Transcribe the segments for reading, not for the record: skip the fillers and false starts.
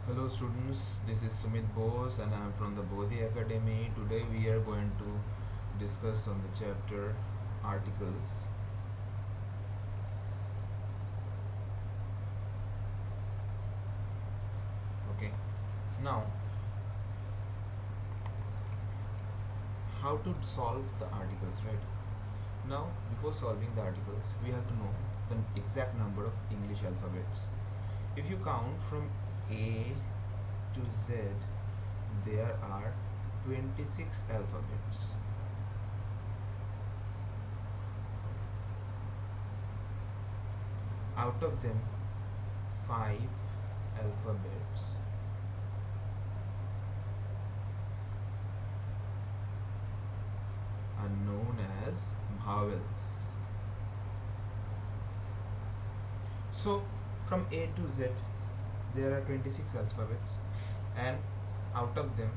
Hello students, this is Sumit Bose and I am from the Bodhi Academy. Today we are going to discuss on the chapter articles. Okay, now how to solve the articles, right? Now before solving the articles, we have to know the exact number of English alphabets. If you count from A to Z, there are 26 alphabets. Out of them, 5 alphabets are known as vowels. So, from A to Z, there are 26 alphabets, and out of them,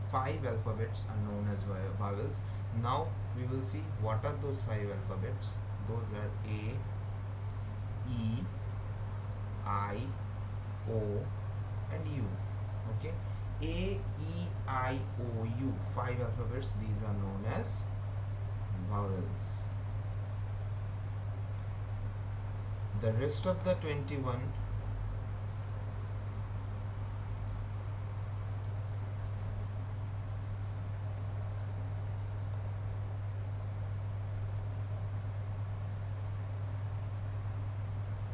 5 alphabets are known as vowels. Now, we will see what are those 5 alphabets. Those are A, E, I, O, and U. Okay, A, E, I, O, U. 5 alphabets. These are known as vowels. The rest of the 21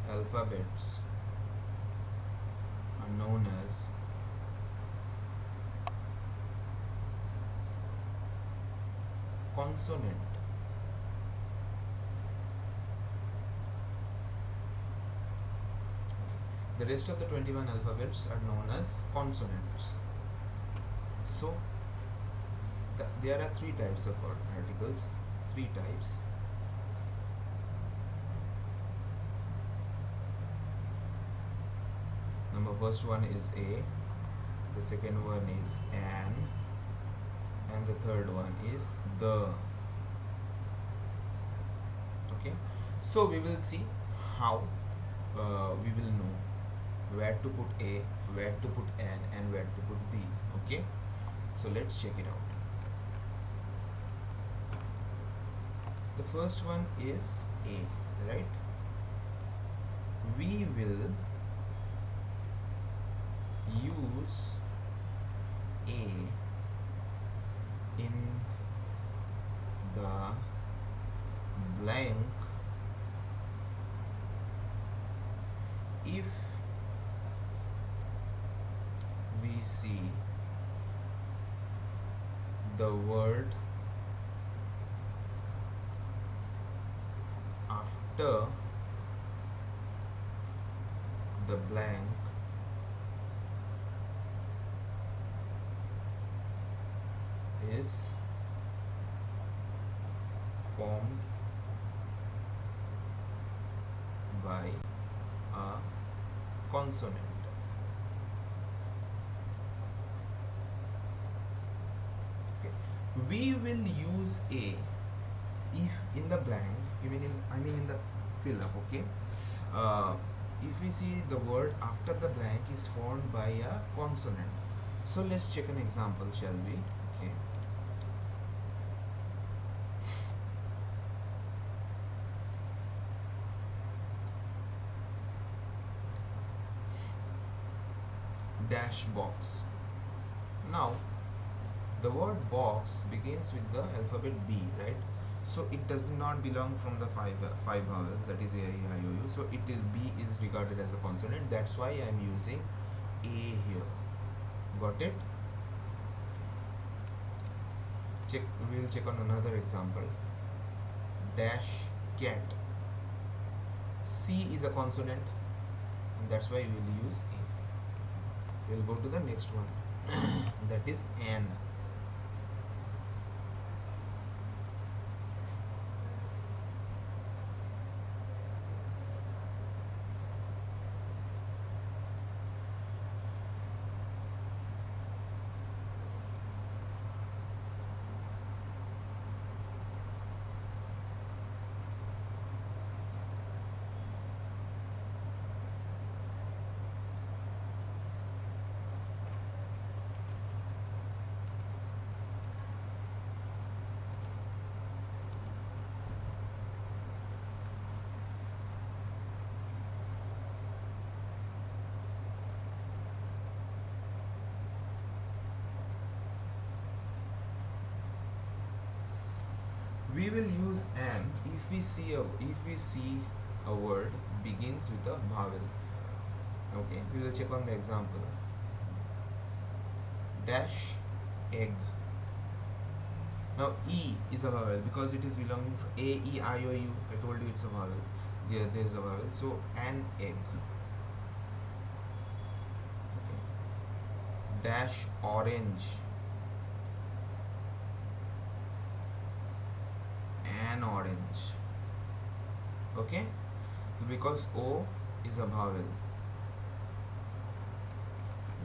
alphabets are known as consonant. The rest of the 21 alphabets are known as consonants. So, there are 3 types of articles. 3 types. Number first one is A, the second one is an, and the third one is the. Okay, so we will see how we will know where to put A, where to put N, and where to put D. Okay, so let's check it out. The first one is A, right? We will use A in the blank if we see the word after the blank is formed by a consonant. Okay. We will use A if in the blank, I mean in the fill up. Okay. If we see the word after the blank is formed by a consonant. So let's check an example, shall we? Okay. Dash box. Now, the word box begins with the alphabet B, right? So it does not belong from the five vowels, that is A, E, I, O, U. So it is B is regarded as a consonant. That's why I am using A here. Got it? Check. We will check on another example. Dash cat. C is a consonant, and that's why we will use A. We'll go to the next one. That is N. We will use an if we see a word begins with a vowel. Okay, we will check on the example. Dash egg. Now E is a vowel because it is belonging from A, E, I, O, U. I told you it's a vowel. There is a vowel. So an egg. Okay. Dash orange. An orange. Okay. Because O is a vowel.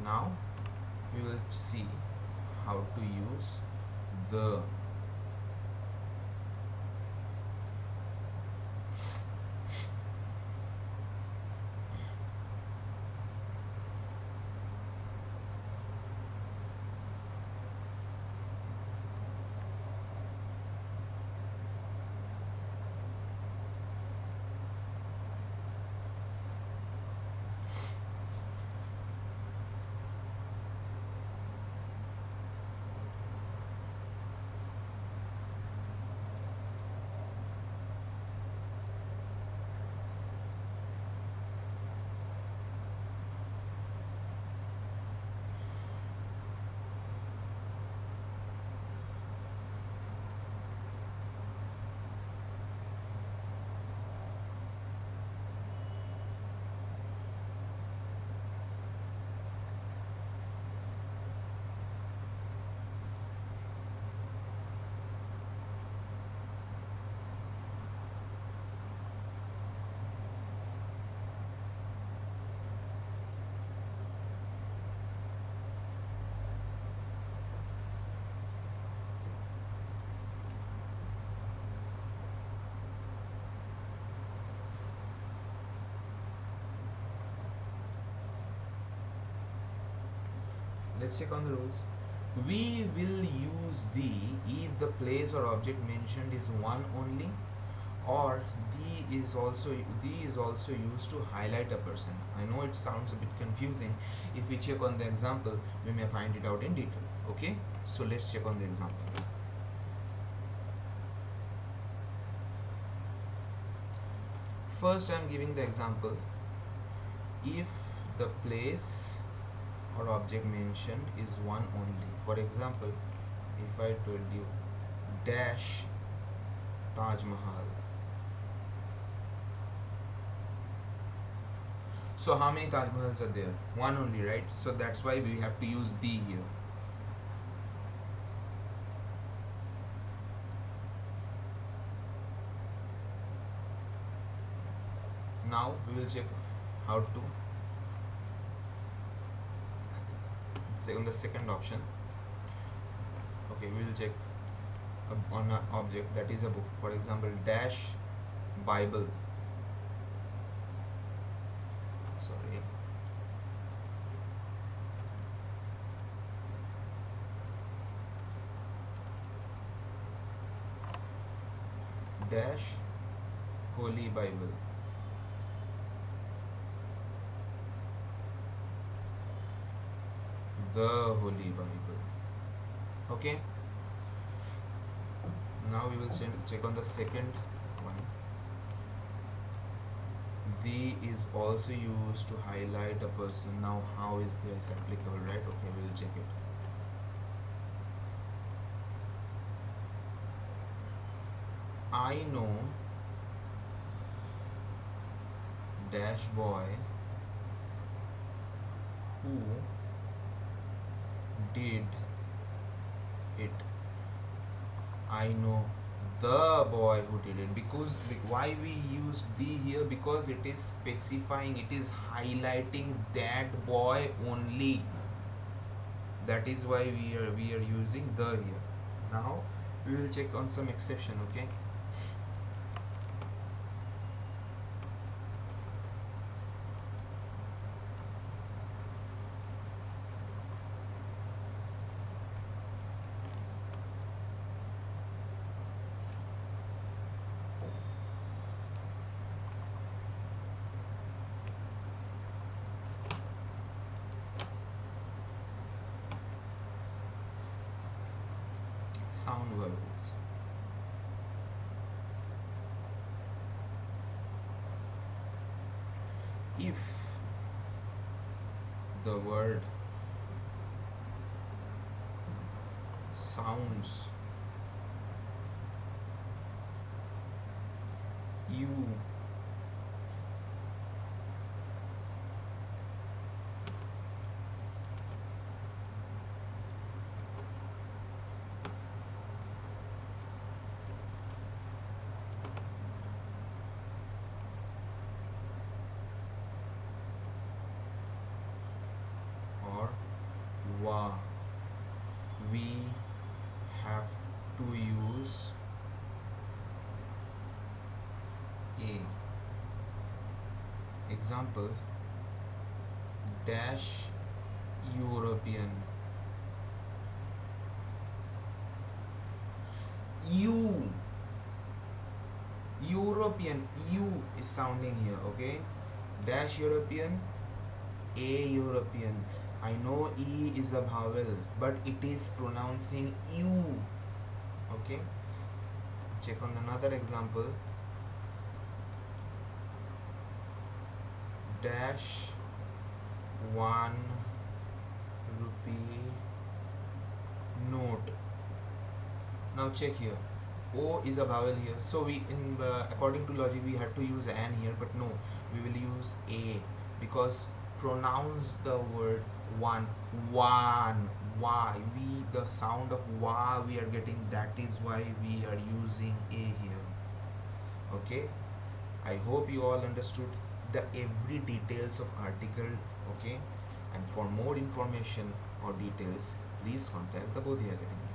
Now we will see how to use the. Let's check on the rules. We will use the if the place or object mentioned is one only, or the is also used to highlight a person. I know it sounds a bit confusing. If we check on the example, we may find it out in detail. Okay, so let's check on the example. First, I am giving the example. If the place or object mentioned is one only. For example, if I told you dash Taj Mahal. So how many Taj Mahals are there? One only, right? So that's why we have to use the here. Now we will check how to say on the second option. Okay, we will check on an object that is a book. For example, dash Bible. Sorry. Dash Holy Bible. The Holy Bible. Okay. Now we will check on the second one. The is also used to highlight a person. Now how is this applicable, right? Okay, we will check it. I know dash boy who did it. I know the boy who did it. Because why we used the here? Because it is specifying, it is highlighting that boy only. That is why we are using the here. Now we will check on some exception. Okay. Sound vowels. if the word sounds you or wa, we have to use a. Example, dash European. You, European, you is sounding here, okay? Dash European, a European. I know E is a vowel, but it is pronouncing you, okay? Check on another example. Dash 1 rupee note. Now check here. O is a vowel here, so we according to logic we had to use an here, but no, we will use a because pronounce the word one. Why we the sound of wa we are getting, that is why we are using a here. Okay, I hope you all understood the every details of article. Okay, and for more information or details please contact the Bodhi Academy.